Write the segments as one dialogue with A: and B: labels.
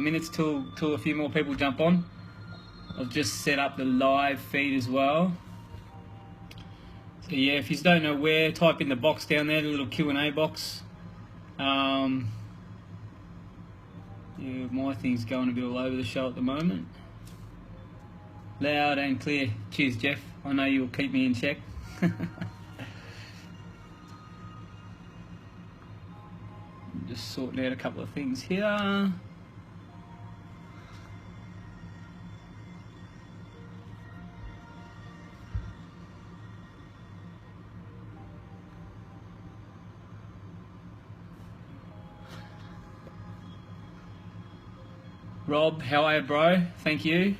A: minutes till a few more people jump on. I've just set up the live feed as well. So yeah, if you don't know where, type in the box down there, the little Q&A box. Yeah, my thing's going a bit all over the show at the moment. Loud and clear. Cheers, Jeff. I know you'll keep me in check. Just sorting out a couple of things here. Rob, how are you, bro? Thank you.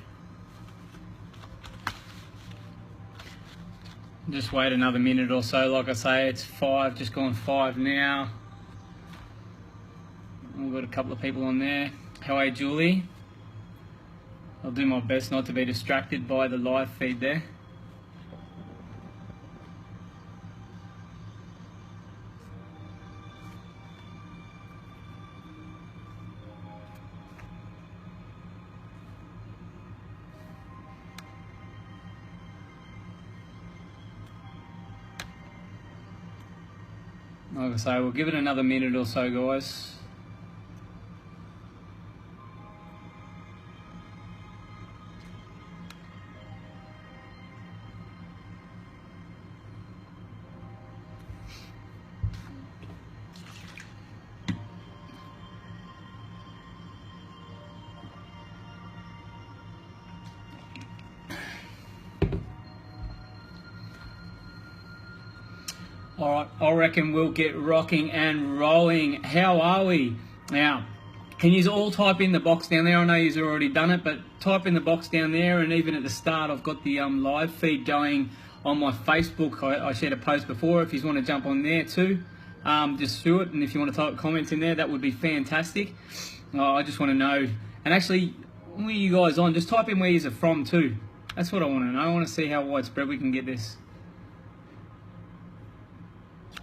A: Just wait another minute or so. Like I say, it's 5, just gone 5 now. We've got a couple of people on there. How are you, Julie? I'll do my best not to be distracted by the live feed there. Like I say, we'll give it another minute or so, guys. Alright, I reckon we'll get rocking and rolling. How are we? Now, can you all type in the box down there? I know you've already done it, but type in the box down there, and even at the start I've got the live feed going on my Facebook. I shared a post before. If you want to jump on there too, just do it, and if you want to type comments in there, that would be fantastic. I just want to know, and actually, where you guys on, just type in where you're from too. That's what I want to know. I want to see how widespread we can get this.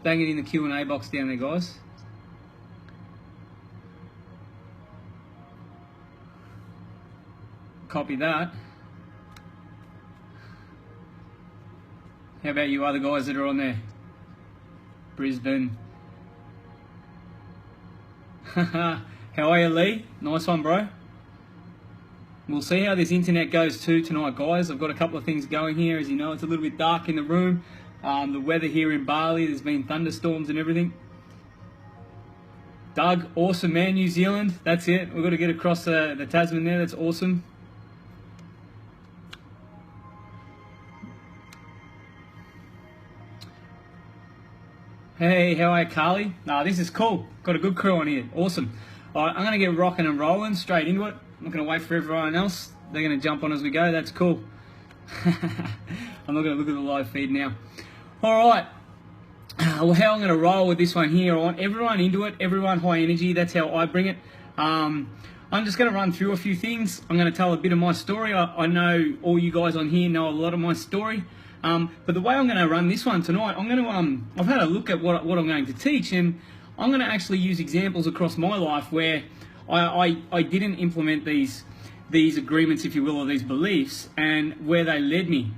A: Bang it in the Q&A box down there, guys. Copy that. How about you other guys that are on there? Brisbane. How are you, Lee? Nice one, bro. We'll see how this internet goes too tonight, guys. I've got a couple of things going here. As you know, it's a little bit dark in the room. The weather here in Bali, there's been thunderstorms and everything. Doug, awesome man, New Zealand. That's it. We've got to get across the Tasman there. That's awesome. Hey, how are you, Carly? Nah, this is cool. Got a good crew on here. Awesome. All right, I'm going to get rocking and rolling straight into it. I'm not going to wait for everyone else. They're going to jump on as we go. That's cool. I'm not going to look at the live feed now. All right. Well, how I'm going to roll with this one here. I want everyone into it, everyone high energy. That's how I bring it. I'm just going to run through a few things. I'm going to tell a bit of my story. I know all you guys on here know a lot of my story. But the way I'm going to run this one tonight, I'm going to, I've had a look at what I'm going to teach, and I'm going to actually use examples across my life where I didn't implement these agreements, if you will, or these beliefs, and where they led me.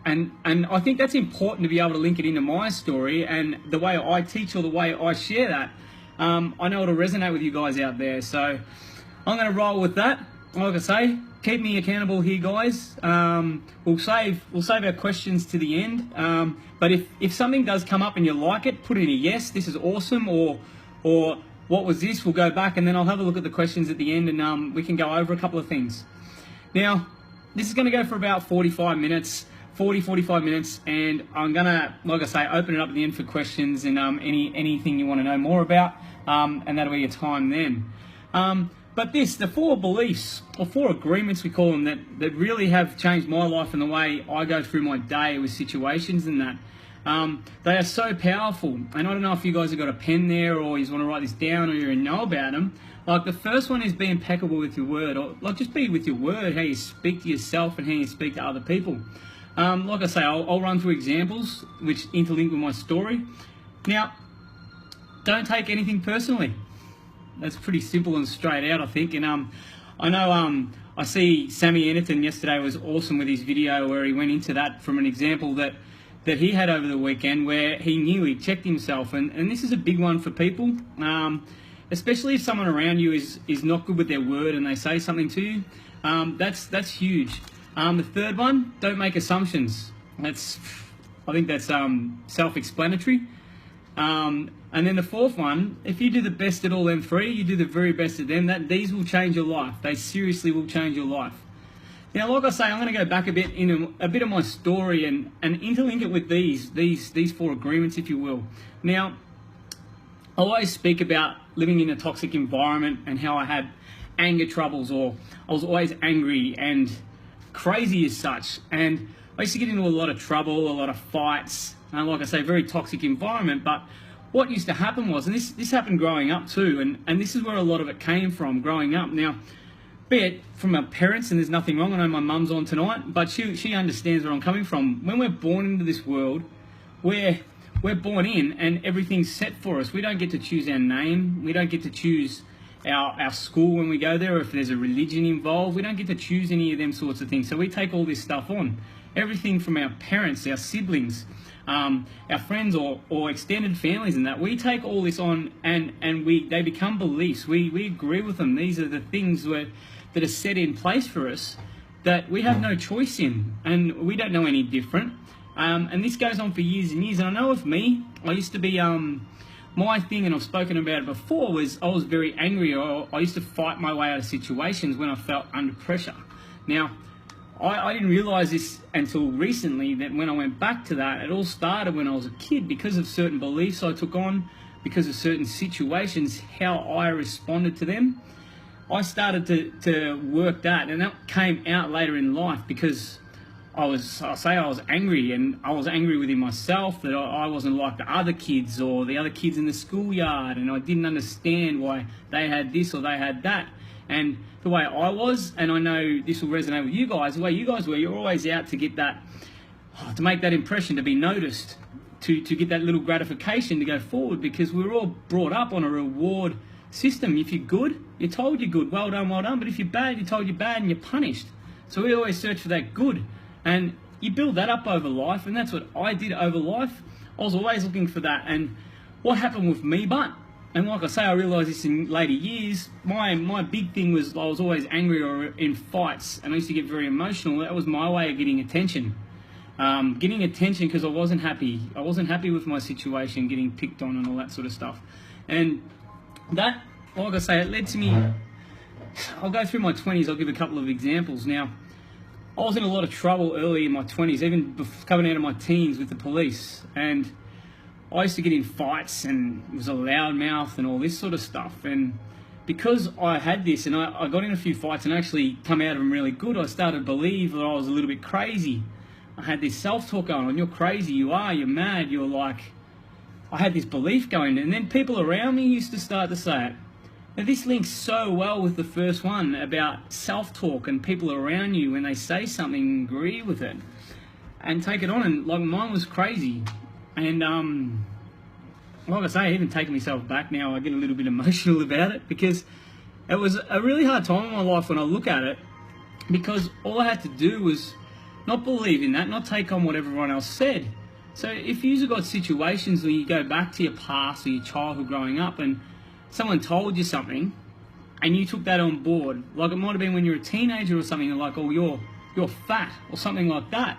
A: And I think that's important to be able to link it into my story and the way I teach or the way I share that. I know it'll resonate with you guys out there. So I'm going to roll with that. Like I say, keep me accountable here, guys. We'll save our questions to the end. But if something does come up and you like it, put in a yes, this is awesome, or what was this? We'll go back and then I'll have a look at the questions at the end, and we can go over a couple of things. Now, this is going to go for about 45 minutes. 45 minutes, and I'm gonna, like I say, open it up at the end for questions and anything you want to know more about, and that'll be your time then. But the 4 beliefs, or 4 agreements we call them, that really have changed my life and the way I go through my day with situations and that. They are so powerful, and I don't know if you guys have got a pen there, or you want to write this down, or you know about them. Like, the first one is be impeccable with your word, or like just be with your word, how you speak to yourself and how you speak to other people. Like I say, I'll run through examples which interlink with my story. Now, don't take anything personally. That's pretty simple and straight out, I think. And I know I see Sammy Anderton yesterday was awesome with his video where he went into that from an example that he had over the weekend where he knew he checked himself, and this is a big one for people, especially if someone around you is not good with their word and they say something to you. That's huge. The third one, don't make assumptions. I think that's self-explanatory. And then the fourth one, if you do the best at all them three, you do the very best at them, these will change your life. They seriously will change your life. Now, like I say, I'm going to go back a bit into a bit of my story and interlink it with these four agreements, if you will. Now, I always speak about living in a toxic environment and how I had anger troubles, or I was always angry and crazy as such. And I used to get into a lot of trouble, a lot of fights, and like I say, very toxic environment. But what used to happen was, and this happened growing up too, and this is where a lot of it came from growing up. Now, be it from my parents, and there's nothing wrong, I know my mum's on tonight, but she understands where I'm coming from. When we're born into this world, we're born in and everything's set for us. We don't get to choose our name. We don't get to choose our school when we go there, or if there's a religion involved. We don't get to choose any of them sorts of things. So we take all this stuff on. Everything from our parents, our siblings, our friends or extended families and that. We take all this on and they become beliefs. We agree with them. These are the things that are set in place for us that we have no choice in, and we don't know any different. And this goes on for years and years. And I know with me, I used to be, my thing, and I've spoken about it before, was I was very angry, or I used to fight my way out of situations when I felt under pressure. Now, I didn't realise this until recently, that when I went back to that, it all started when I was a kid, because of certain beliefs I took on, because of certain situations, how I responded to them. I started to work that, and that came out later in life because I was angry, and I was angry within myself that I wasn't like the other kids or the other kids in the schoolyard, and I didn't understand why they had this or they had that. And the way I was, and I know this will resonate with you guys, the way you guys were, you're always out to get that, to make that impression, to be noticed, to get that little gratification to go forward, because we were all brought up on a reward system. If you're good, you're told you're good, well done, well done. But if you're bad, you're told you're bad and you're punished. So we always search for that good. And you build that up over life, and that's what I did over life. I was always looking for that. And what happened with me, and like I say, I realised this in later years, my big thing was I was always angry or in fights, and I used to get very emotional. That was my way of getting attention. Getting attention because I wasn't happy. I wasn't happy with my situation, getting picked on and all that sort of stuff. And that, like I say, it led to me, I'll go through my 20s, I'll give a couple of examples. Now, I was in a lot of trouble early in my 20s, even coming out of my teens with the police. And I used to get in fights and was a loudmouth and all this sort of stuff. And because I had this, and I got in a few fights and actually come out of them really good, I started to believe that I was a little bit crazy. I had this self-talk going on, you're crazy, you're mad, you're like, I had this belief going. And then people around me used to start to say it. Now, this links so well with the first one about self-talk and people around you when they say something, agree with it and take it on. And like, mine was crazy. And like I say, I even taken myself back now. I get a little bit emotional about it, because it was a really hard time in my life when I look at it, because all I had to do was not believe in that, not take on what everyone else said. So if you've got situations where you go back to your past or your childhood growing up, and someone told you something and you took that on board, like it might have been when you're a teenager or something, they're like, oh, you're fat or something like that.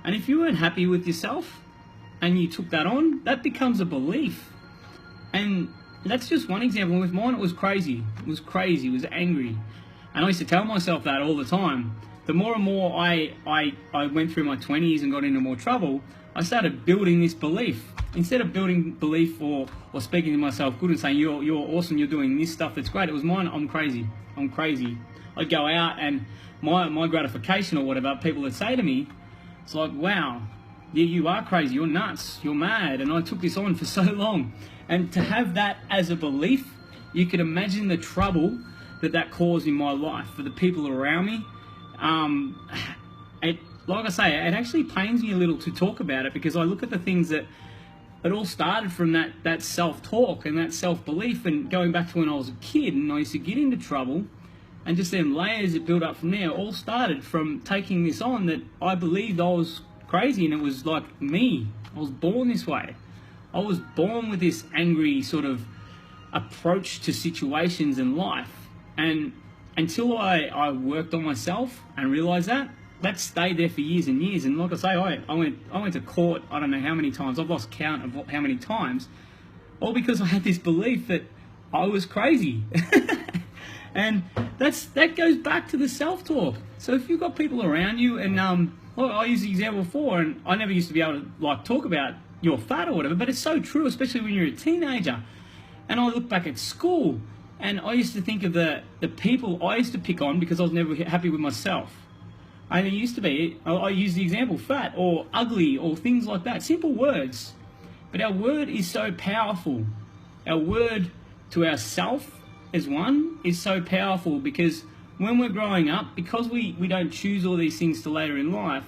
A: And if you weren't happy with yourself and you took that on, that becomes a belief. And that's just one example. With mine, it was crazy. It was crazy. It was angry. And I used to tell myself that all the time. The more and more I went through my 20s and got into more trouble, I started building this belief. Instead of building belief or speaking to myself good and saying, you're awesome, you're doing this stuff that's great, it was mine, I'm crazy. I'd go out, and my gratification or whatever, people would say to me, it's like, wow, yeah, you are crazy, you're nuts, you're mad. And I took this on for so long. And to have that as a belief, you can imagine the trouble that caused in my life for the people around me. Like I say, it actually pains me a little to talk about it, because I look at the things that it all started from that self-talk and that self-belief, and going back to when I was a kid and I used to get into trouble, and just them layers that built up from there all started from taking this on, that I believed I was crazy, and it was like me. I was born this way. I was born with this angry sort of approach to situations in life, and until I worked on myself and realized that stayed there for years and years. And like I say, I went to court, I don't know how many times, I've lost count of how many times, all because I had this belief that I was crazy. And that goes back to the self-talk. So if you've got people around you, and well, I used the example before, and I never used to be able to like talk about you're fat or whatever, but it's so true, especially when you're a teenager. And I look back at school, and I used to think of the people I used to pick on because I was never happy with myself. I used to be, I use the example, fat or ugly or things like that, simple words. But our word is so powerful. Our word to ourself as one is so powerful, because when we're growing up, because we don't choose all these things till later in life,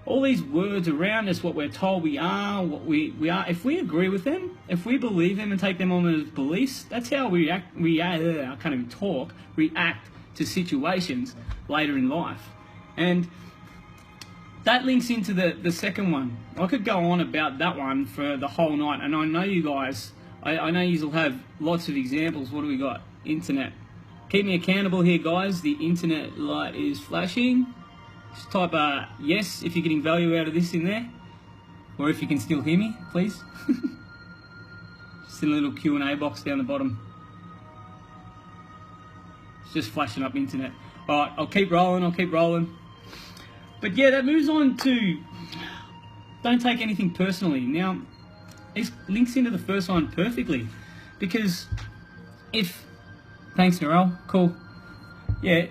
A: all these words around us, what we're told we are, what we are, if we agree with them, if we believe them and take them on as beliefs, that's how we I can't even talk, react to situations later in life. And that links into the second one. I could go on about that one for the whole night, and I know you guys, I know you will have lots of examples. What do we got? Internet. Keep me accountable here, guys. The internet light is flashing. Just type yes if you're getting value out of this in there, or if you can still hear me, please. Just in a little Q&A box down the bottom. It's just flashing up internet. All right, I'll keep rolling. But yeah, that moves on to don't take anything personally. Now, it links into the first one perfectly, because thanks, Narelle, cool. Yeah,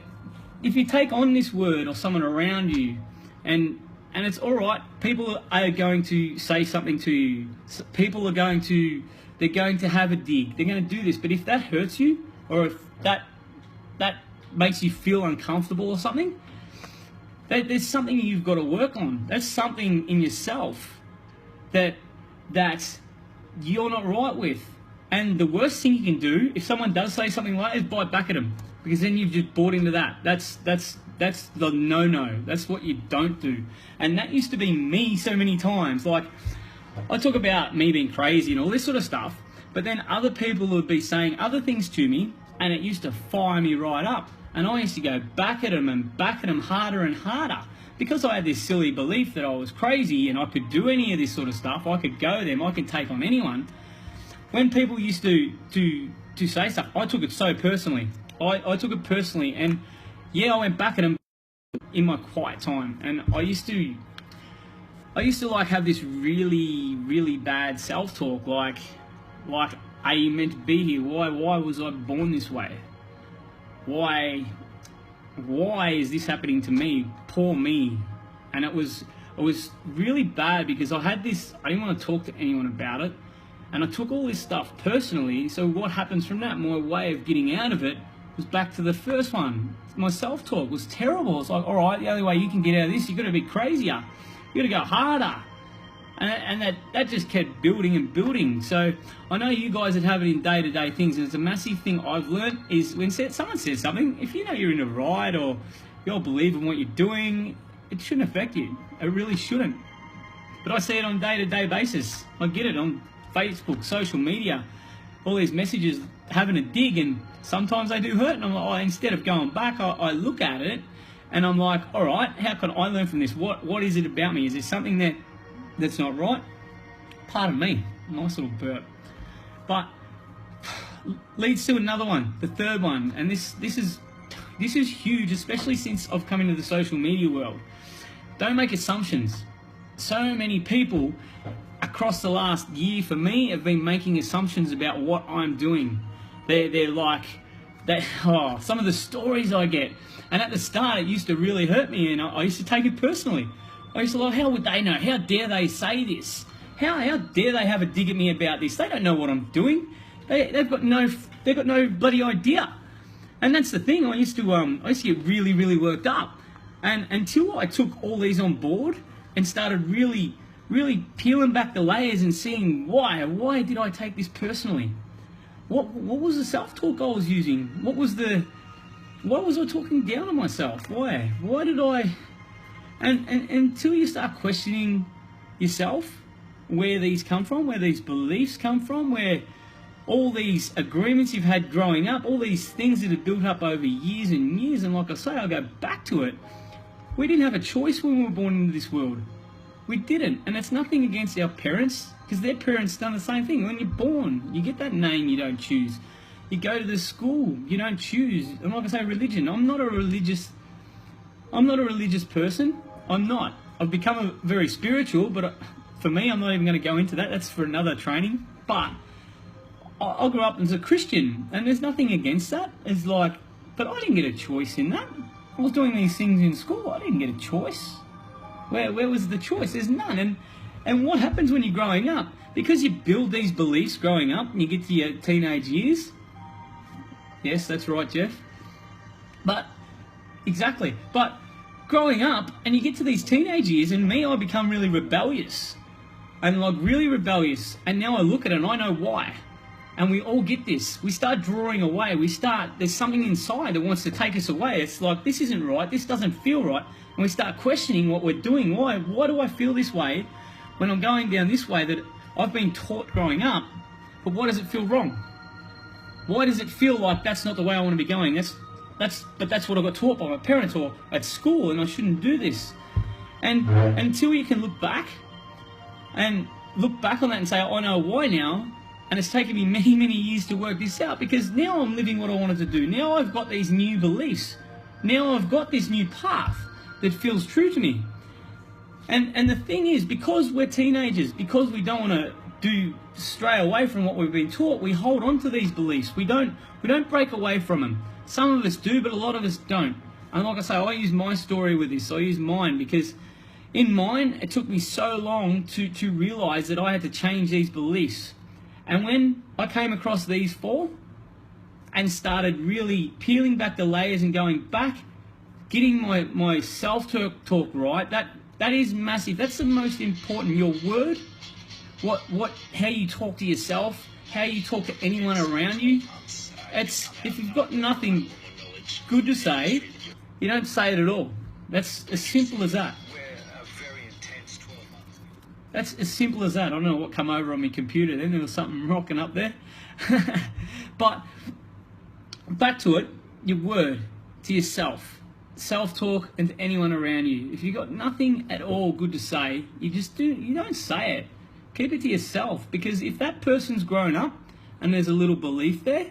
A: if you take on this word or someone around you, and it's all right, people are going to say something to you. People are going to have a dig. They're going to do this. But if that hurts you, or if that makes you feel uncomfortable or something, there's something you've got to work on. That's something in yourself that you're not right with. And the worst thing you can do, if someone does say something like that, is bite back at them, because then you've just bought into that. That's the no-no. That's what you don't do. And that used to be me so many times. Like, I talk about me being crazy and all this sort of stuff, but then other people would be saying other things to me, and it used to fire me right up. And I used to go back at them harder and harder, because I had this silly belief that I was crazy and I could do any of this sort of stuff. I could go them. I could take on anyone. When people used to say stuff, I took it so personally. I took it personally, and yeah, I went back at them in my quiet time. And I used to like have this really, really bad self-talk, like are you meant to be here? Why was I born this way? Why is this happening to me? Poor me. And it was really bad, because I didn't want to talk to anyone about it, and I took all this stuff personally. So what happens from that? My way of getting out of it was back to the first one. My self-talk was terrible. It's like, all right, the only way you can get out of this, you've got to be crazier. You've got to go harder. And that just kept building and building. So I know you guys that have it in day-to-day things, and it's a massive thing I've learned is when someone says something, if you know you're in a right or you all believe in what you're doing, it shouldn't affect you. It really shouldn't. But I see it on a day-to-day basis. I get it on Facebook, social media, all these messages having a dig, and sometimes they do hurt. And I'm like, instead of going back, I look at it and I'm like, all right, how can I learn from this? What is it about me? Is there something that's not right? Pardon me, nice little burp. But leads to another one, the third one, and this is huge, especially since I've come into the social media world. Don't make assumptions. So many people across the last year, for me, have been making assumptions about what I'm doing. They're like, some of the stories I get, and at the start it used to really hurt me, and I used to take it personally. I used to like, how would they know? How dare they say this? How dare they have a dig at me about this? They don't know what I'm doing. They've got no bloody idea. And that's the thing. I used to get really, really worked up, and until I took all these on board and started really really peeling back the layers and seeing why did I take this personally? What was the self-talk I was using? Why was I talking down on myself? Why did I? And until you start questioning yourself, where these come from, where these beliefs come from, where all these agreements you've had growing up, all these things that have built up over years and years, and like I say, I'll go back to it. We didn't have a choice when we were born into this world. We didn't, and it's nothing against our parents, because their parents done the same thing. When you're born, you get that name you don't choose. You go to the school, you don't choose. And like I say, religion. I'm not a religious person. I'm not. I've become very spiritual, but for me, I'm not even going to go into that. That's for another training. But I grew up as a Christian, and there's nothing against that. It's like, but I didn't get a choice in that. I was doing these things in school. I didn't get a choice. Where was the choice? There's none. And what happens when you're growing up? Because you build these beliefs growing up, and you get to your teenage years. Yes, that's right, Jeff. But exactly. But growing up, and you get to these teenage years, and I become really rebellious, and like really rebellious. And now I look at it, and I know why. And we all get this. We start drawing away. There's something inside that wants to take us away. It's like, this isn't right. This doesn't feel right. And we start questioning what we're doing. Why do I feel this way when I'm going down this way that I've been taught growing up? But why does it feel wrong? Why does it feel like that's not the way I want to be going? But that's what I got taught by my parents or at school, and I shouldn't do this. And until you can look back on that and say, I know why now. And it's taken me many, many years to work this out, because now I'm living what I wanted to do. Now I've got these new beliefs. Now I've got this new path that feels true to me. And the thing is, because we're teenagers, because we don't want to stray away from what we've been taught, we hold on to these beliefs. We don't break away from them. Some of us do, but a lot of us don't. And like I say, I use my story with this. I use mine because in mine, it took me so long to realize that I had to change these beliefs. And when I came across these four and started really peeling back the layers and going back, getting my self-talk right, that is massive. That's the most important. Your word, how you talk to yourself, how you talk to anyone around you. If you've got nothing good to say, you don't say it at all. That's as simple as that. That's as simple as that. I don't know what come over on my computer then. There was something rocking up there. But back to it, your word to yourself. Self-talk and to anyone around you. If you've got nothing at all good to say, you don't say it. Keep it to yourself. Because if that person's grown up and there's a little belief there,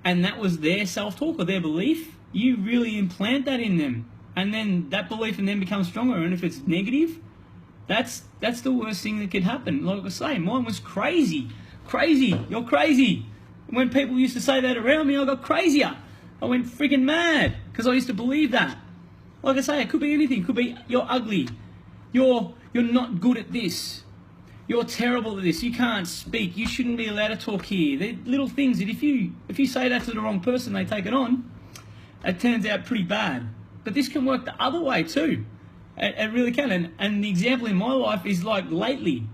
A: and that was their self-talk or their belief, you really implant that in them. And then that belief in them becomes stronger. And if it's negative, that's the worst thing that could happen. Like I say, mine was crazy. Crazy. You're crazy. When people used to say that around me, I got crazier. I went freaking mad because I used to believe that. Like I say, it could be anything. It could be you're ugly. You're not good at this. You're terrible at this. You can't speak. You shouldn't be allowed to talk here. They're little things that if you say that to the wrong person, they take it on. It turns out pretty bad. But this can work the other way too. It really can. And the example in my life is like lately.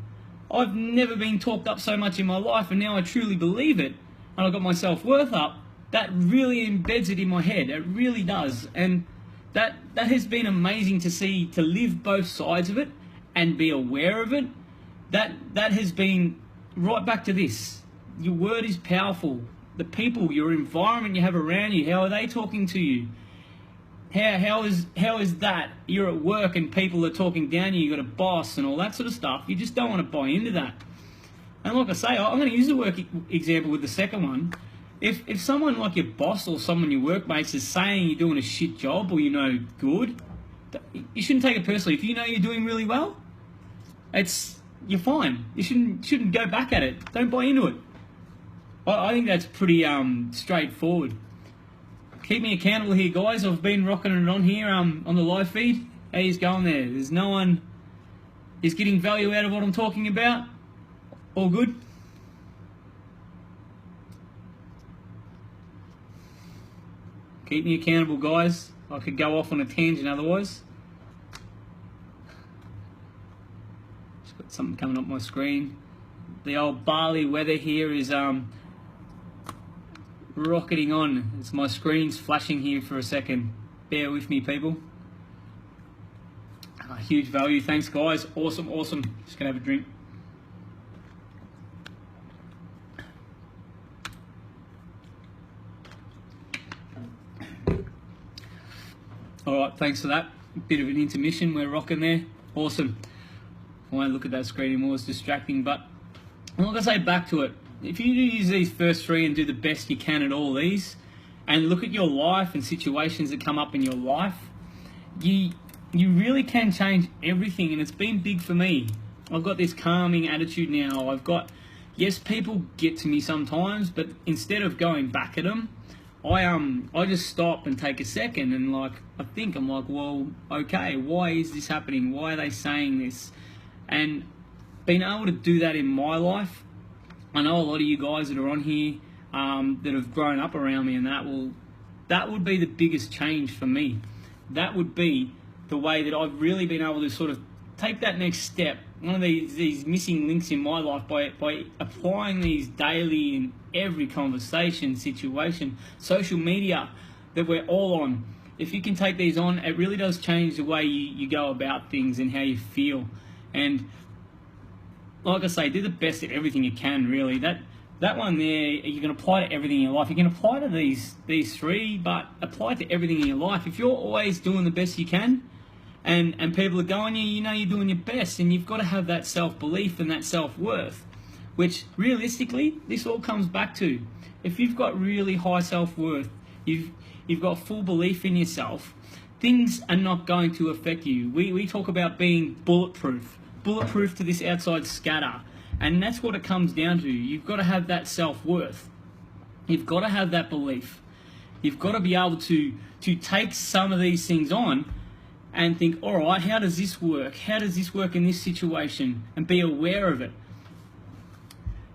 A: I've never been talked up so much in my life, and now I truly believe it. And I've got my self-worth up. That really embeds it in my head. It really does. And that has been amazing to see, to live both sides of it and be aware of it. That has been right back to this. Your word is powerful. The people, your environment you have around you, how are they talking to you? How is that? You're at work and people are talking down to you, you've got a boss and all that sort of stuff. You just don't want to buy into that. And like I say, I'm going to use the work example with the second one. If someone like your boss or someone your workmates is saying you're doing a shit job or you're no good, you shouldn't take it personally. If you know you're doing really well, you're fine. You shouldn't go back at it. Don't buy into it. I think that's pretty straightforward. Keep me accountable here, guys. I've been rocking it on here on the live feed. How you going there? There's no one is getting value out of what I'm talking about. All good? Keep me accountable, guys. I could go off on a tangent otherwise. something coming up my screen. The old Bali weather here is rocketing on. It's my screen's flashing here for a second. Bear with me, people. Huge value. Thanks, guys. Awesome. Just gonna have a drink. All right, thanks for that. Bit of an intermission. We're rocking there. Awesome. I won't look at that screen anymore. It's distracting. But I'm not gonna say back to it. If you use these first three and do the best you can at all these, and look at your life and situations that come up in your life, you really can change everything. And it's been big for me. I've got this calming attitude now. Yes, people get to me sometimes, but instead of going back at them, I just stop and take a second and I'm like, well, okay, why is this happening? Why are they saying this? And being able to do that in my life, I know a lot of you guys that are on here that have grown up around me, and that would be the biggest change for me. That would be the way that I've really been able to sort of take that next step. One of these missing links in my life by applying these daily in every conversation, situation, social media that we're all on. If you can take these on, it really does change the way you go about things and how you feel. And like I say, do the best at everything you can, really. That one there, you can apply to everything in your life. You can apply to these three, but apply to everything in your life. If you're always doing the best you can, and people are going, you know you're doing your best, and you've got to have that self-belief and that self-worth, which realistically, this all comes back to. If you've got really high self-worth, you've got full belief in yourself, things are not going to affect you. We talk about being bulletproof to this outside scatter. And that's what it comes down to. You've got to have that self-worth. You've got to have that belief. You've got to be able to take some of these things on and think, all right, how does this work? How does this work in this situation? And be aware of it.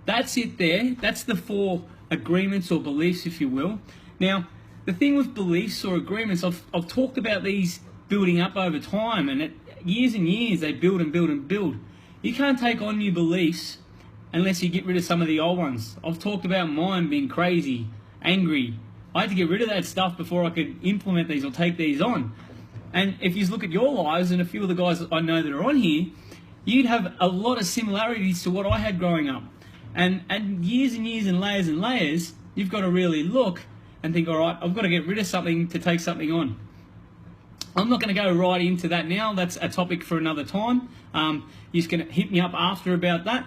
A: That's it there. That's the 4 agreements or beliefs, if you will. Now, the thing with beliefs or agreements, I've talked about these building up over time, and years and years they build and build and build. You can't take on new beliefs unless you get rid of some of the old ones. I've talked about mine being crazy, angry. I had to get rid of that stuff before I could implement these or take these on. And if you look at your lives and a few of the guys I know that are on here, you'd have a lot of similarities to what I had growing up. And years and years and layers, you've got to really look and think, all right, I've got to get rid of something to take something on. I'm not going to go right into that now. That's a topic for another time. You're just going to hit me up after about that.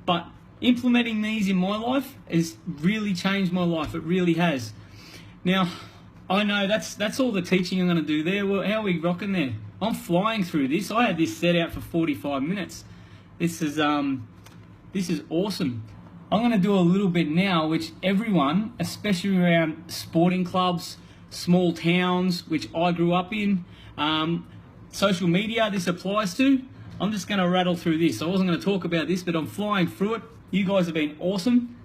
A: But implementing these in my life has really changed my life. It really has. Now, I know that's all the teaching I'm going to do there. Well, how are we rocking there? I'm flying through this. I had this set out for 45 minutes. This is awesome. I'm going to do a little bit now, which everyone, especially around sporting clubs, small towns, which I grew up in, social media, this applies to. I'm just going to rattle through this. I wasn't going to talk about this, but I'm flying through it. You guys have been awesome.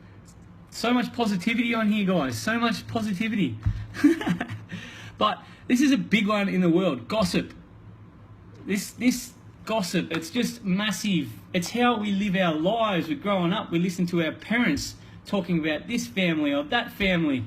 A: So much positivity on here, guys. So much positivity. But this is a big one in the world. Gossip. This gossip, it's just massive. It's how we live our lives. We're growing up. We listen to our parents talking about this family or that family.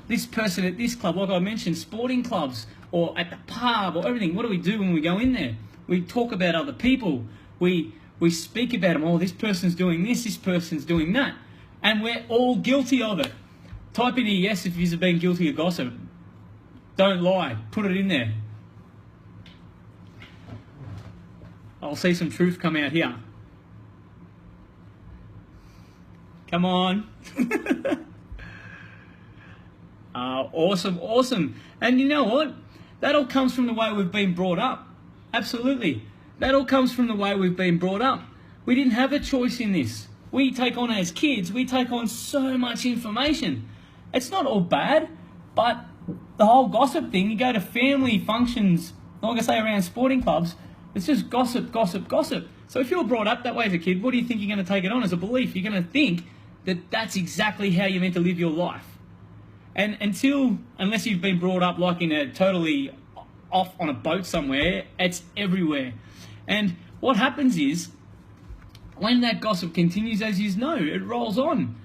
A: This person at this club, like I mentioned, sporting clubs or at the pub or everything. What do we do when we go in there? We talk about other people. We speak about them. Oh, this person's doing this person's doing that. And we're all guilty of it. Type in a yes if you've been guilty of gossip. Don't lie. Put it in there. I'll see some truth come out here. Come on. Awesome. And you know what? That all comes from the way we've been brought up. Absolutely. That all comes from the way we've been brought up. We didn't have a choice in this. We take on, as kids, we take on so much information. It's not all bad, but the whole gossip thing, you go to family functions, like I say, around sporting clubs, it's just gossip. So if you're brought up that way as a kid, what do you think you're going to take it on as a belief? You're going to think that that's exactly how you're meant to live your life. And unless you've been brought up like in a totally off on a boat somewhere, it's everywhere. And what happens is, when that gossip continues, as you know, it rolls on.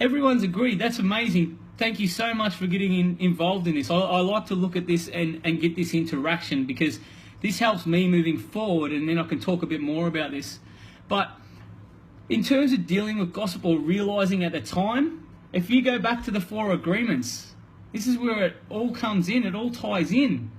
A: Everyone's agreed. That's amazing. Thank you so much for getting involved in this. I like to look at this and get this interaction, because this helps me moving forward, and then I can talk a bit more about this. But in terms of dealing with gossip or realizing at the time, if you go back to the 4 agreements, this is where it all comes in, it all ties in.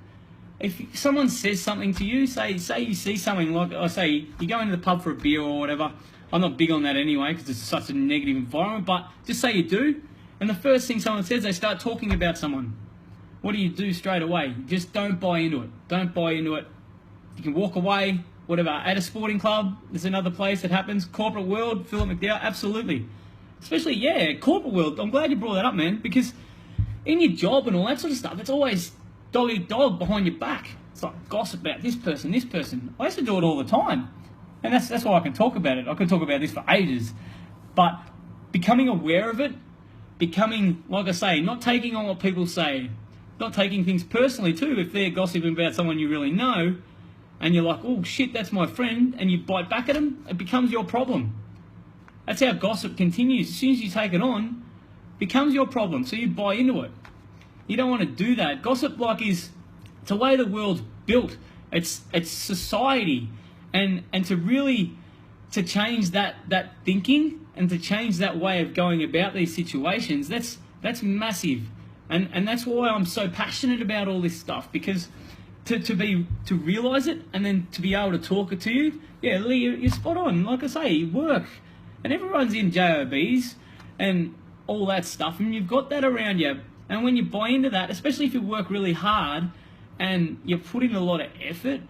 A: If someone says something to you, say you see something, like I say, you go into the pub for a beer or whatever. I'm not big on that anyway, because it's such a negative environment, but just say you do, and the first thing someone says, they start talking about someone. What do you do straight away? Just don't buy into it. Don't buy into it. You can walk away, whatever. At a sporting club, there's another place that happens. Corporate world, Philip McDowell, absolutely. Especially, yeah, corporate world. I'm glad you brought that up, man, because in your job and all that sort of stuff, it's always dog eat dog behind your back. It's like gossip about this person, this person. I used to do it all the time. And that's why I can talk about it. I could talk about this for ages. But becoming aware of it, becoming, like I say, not taking on what people say, not taking things personally too. If they're gossiping about someone you really know, and you're like, oh shit, that's my friend, and you bite back at them, it becomes your problem. That's how gossip continues. As soon as you take it on, it becomes your problem, so you buy into it. You don't want to do that. Gossip, it's the way the world's built. It's society. And to change that thinking and to change that way of going about these situations, that's massive. And that's why I'm so passionate about all this stuff, because to realize it and then to be able to talk it to you, yeah, Lee, you're spot on. Like I say, work, and everyone's in JOBs and all that stuff, and you've got that around you. And when you buy into that, especially if you work really hard and you put in a lot of effort,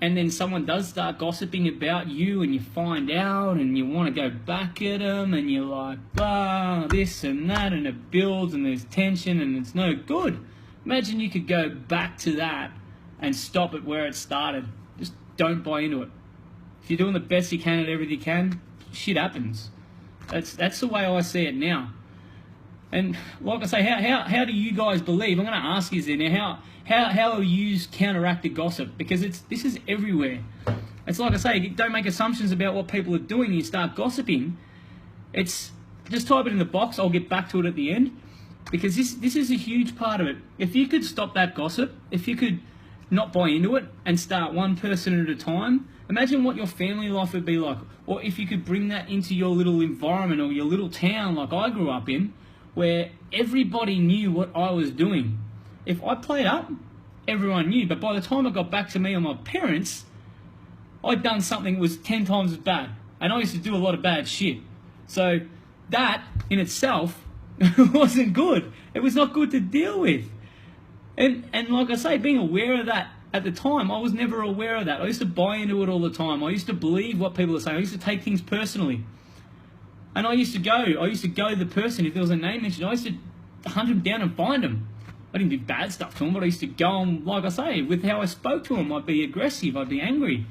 A: and then someone does start gossiping about you and you find out and you want to go back at them and you're like, blah, this and that, and it builds and there's tension and it's no good. Imagine you could go back to that and stop it where it started. Just don't buy into it. If you're doing the best you can at everything you can, shit happens. That's the way I see it now. And like I say, how do you guys believe? I'm going to ask you there now, how you counteract the gossip, because this is everywhere. It's like I say, don't make assumptions about what people are doing. You start gossiping. It's just type it in the box. I'll get back to it at the end, because this is a huge part of it. If you could stop that gossip, if you could not buy into it and start one person at a time, imagine what your family life would be like. Or if you could bring that into your little environment or your little town like I grew up in, where everybody knew what I was doing. If I played up, everyone knew. But by the time it got back to me or my parents, I'd done something that was 10 times as bad. And I used to do a lot of bad shit. So that in itself wasn't good. It was not good to deal with. And like I say, being aware of that at the time, I was never aware of that. I used to buy into it all the time. I used to believe what people are saying. I used to take things personally. And I used to go to the person, if there was a name mentioned, I used to hunt him down and find him. I didn't do bad stuff to him, but I used to go on, like I say, with how I spoke to him. I'd be aggressive, I'd be angry.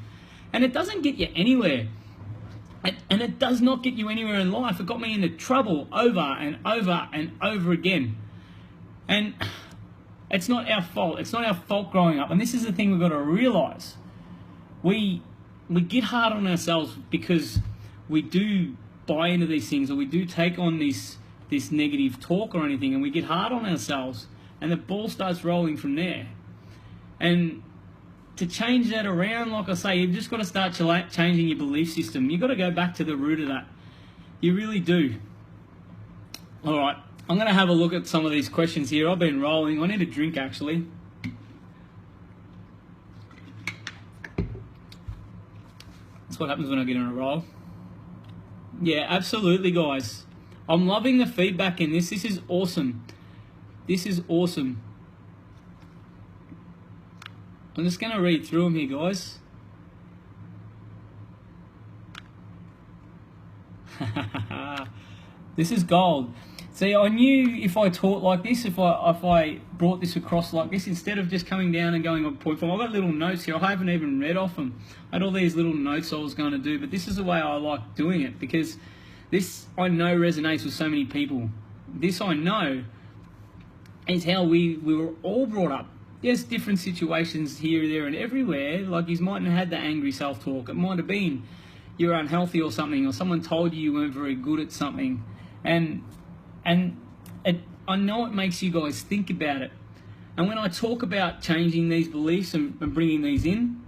A: And it doesn't get you anywhere. And it does not get you anywhere in life. It got me into trouble over and over and over again. And it's not our fault. It's not our fault growing up. And this is the thing we've got to realize. We get hard on ourselves because we do buy into these things, or we do take on this negative talk or anything, and we get hard on ourselves, and the ball starts rolling from there. And to change that around, like I say, you've just got to start changing your belief system. You've got to go back to the root of that. You really do. All right, I'm going to have a look at some of these questions here. I've been rolling. I need a drink, actually. That's what happens when I get on a roll. Yeah, absolutely, guys. I'm loving the feedback in this. This is awesome. This is awesome. I'm just going to read through them here, guys. This is gold. See, I knew if I taught like this, if I brought this across like this, instead of just coming down and going on point form, I've got little notes here. I haven't even read off them. I had all these little notes I was going to do, but this is the way I like doing it, because this, I know, resonates with so many people. This, I know, is how we were all brought up. Yes, different situations here, there, and everywhere. Like, you mightn't have had the angry self-talk. It might have been you're unhealthy or something, or someone told you weren't very good at something, and I know it makes you guys think about it. And when I talk about changing these beliefs and bringing these in,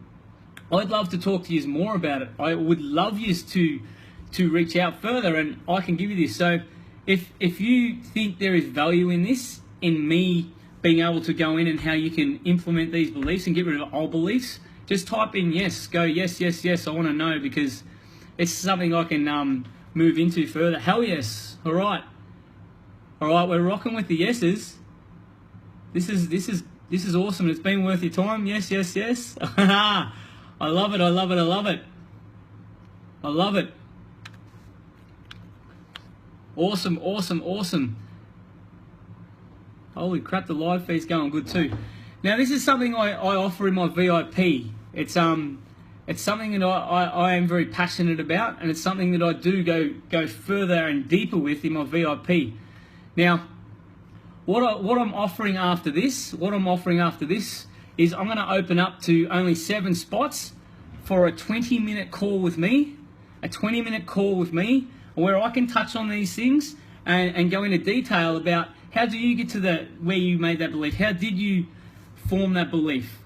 A: I'd love to talk to you more about it. I would love you to reach out further, and I can give you this. So if you think there is value in this, in me being able to go in and how you can implement these beliefs and get rid of old beliefs, just type in yes, go yes, yes, yes. I want to know, because it's something I can move into further. Hell yes. All right, we're rocking with the yeses. This is awesome. It's been worth your time. Yes, yes, yes. I love it. I love it. I love it. I love it. Awesome, awesome, awesome. Holy crap, the live feed's going good too. Now this is something I offer in my VIP. It's something that I am very passionate about, and it's something that I do go further and deeper with in my VIP. Now, what I'm offering after this, is I'm going to open up to only 7 spots for a 20-minute call with me, where I can touch on these things and go into detail about how do you get to where you made that belief, how did you form that belief.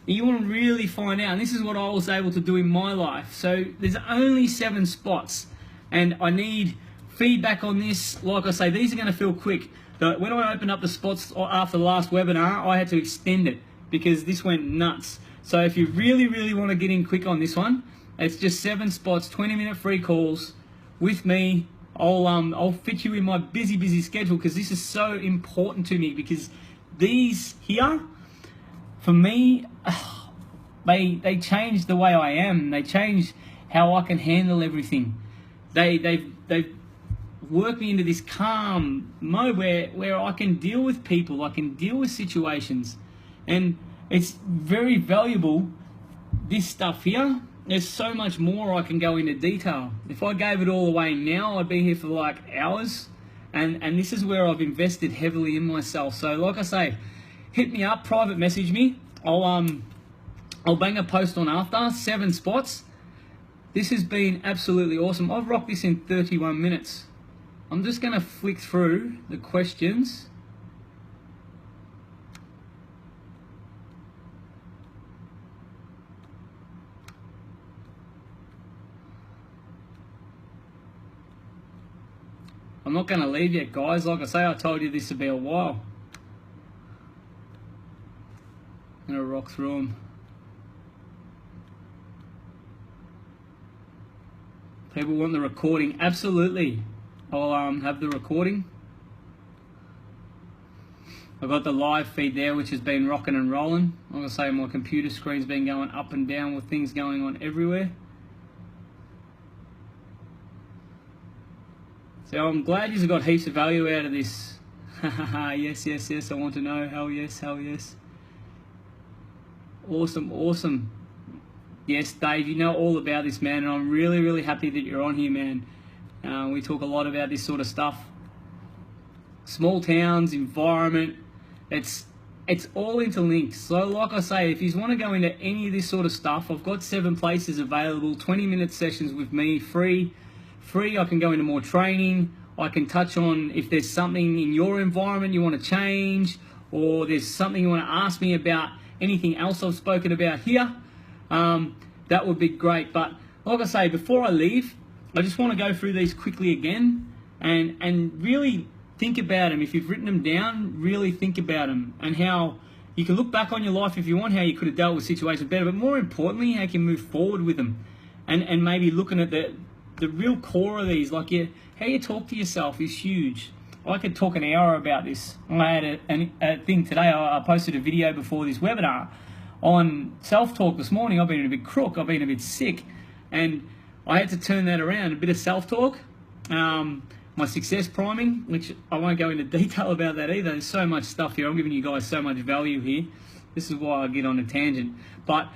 A: And you want to really find out, and this is what I was able to do in my life. So there's only 7 spots, and I need feedback on this. Like I say, these are going to feel quick. When I opened up the spots after the last webinar, I had to extend it because this went nuts. So if you really, really want to get in quick on this one, it's just 7 spots, 20-minute free calls with me. I'll fit you in my busy schedule, because this is so important to me, because these here, for me, they change the way I am. They change how I can handle everything. They've worked me into this calm mode where I can deal with people, I can deal with situations, and it's very valuable, this stuff here. There's so much more I can go into detail. If I gave it all away now, I'd be here for like hours, and this is where I've invested heavily in myself. So like I say, hit me up, private message me. I'll bang a post on after 7 spots. This has been absolutely awesome. I've rocked this in 31 minutes. I'm just going to flick through the questions. I'm not going to leave yet, guys. Like I say, I told you this would be a while. I'm going to rock through them. People want the recording. Absolutely. I'll have the recording. I've got the live feed there, which has been rocking and rolling. Like I say, my computer screen's been going up and down with things going on everywhere. So I'm glad you've got heaps of value out of this. Yes, yes, yes, I want to know. Hell yes, hell yes. Awesome, awesome. Yes, Dave, you know all about this, man, and I'm really, really happy that you're on here, man. We talk a lot about this sort of stuff. Small towns, environment, it's all interlinked. So like I say, if you want to go into any of this sort of stuff, I've got 7 places available, 20-minute sessions with me, free. I can go into more training. I can touch on if there's something in your environment you want to change, or there's something you want to ask me about anything else I've spoken about here. That would be great. But like I say, before I leave, I just want to go through these quickly again and really think about them. If you've written them down, really think about them, and how you can look back on your life if you want, how you could have dealt with situations better, but more importantly, how you can move forward with them, and maybe looking at the real core of these, like how you talk to yourself is huge. I could talk an hour about this. I had a thing today. I posted a video before this webinar on self-talk this morning. I've been a bit crook. I've been a bit sick, and I had to turn that around. A bit of self-talk, my success priming, which I won't go into detail about that either. There's so much stuff here. I'm giving you guys so much value here. This is why I get on a tangent. But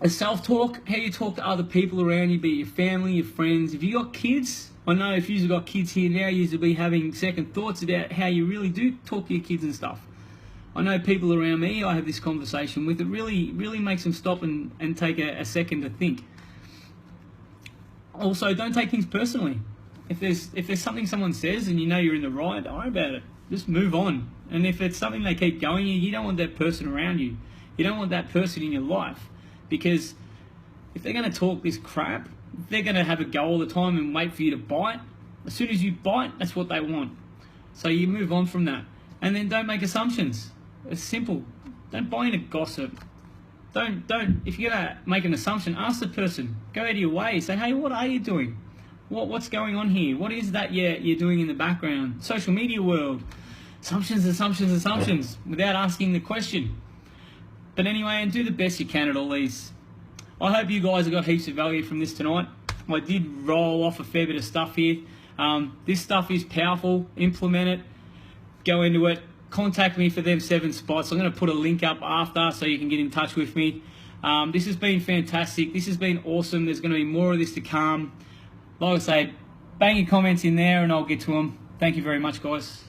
A: a self-talk, how you talk to other people around you, be it your family, your friends. If you got kids, I know if you've got kids here now, you'll be having second thoughts about how you really do talk to your kids and stuff. I know people around me I have this conversation with, it really makes them stop and take a second to think. Also, don't take things personally. If there's something someone says and you know you're in the right, don't worry about it. Just move on. And if it's something they keep going, you don't want that person around you. You don't want that person in your life, because if they're going to talk this crap, if they're going to have a go all the time and wait for you to bite, as soon as you bite, that's what they want. So you move on from that. And then don't make assumptions. It's simple. Don't buy into gossip. Don't. If you're gonna make an assumption, ask the person. Go out of your way. Say, hey, what are you doing? What's going on here? What is that you're doing in the background? Social media world. Assumptions, without asking the question. But anyway, and do the best you can at all these. I hope you guys have got heaps of value from this tonight. I did roll off a fair bit of stuff here. This stuff is powerful. Implement it. Go into it. Contact me for them 7 spots. I'm going to put a link up after so you can get in touch with me. This has been fantastic. This has been awesome. There's going to be more of this to come. Like I say, bang your comments in there and I'll get to them. Thank you very much, guys.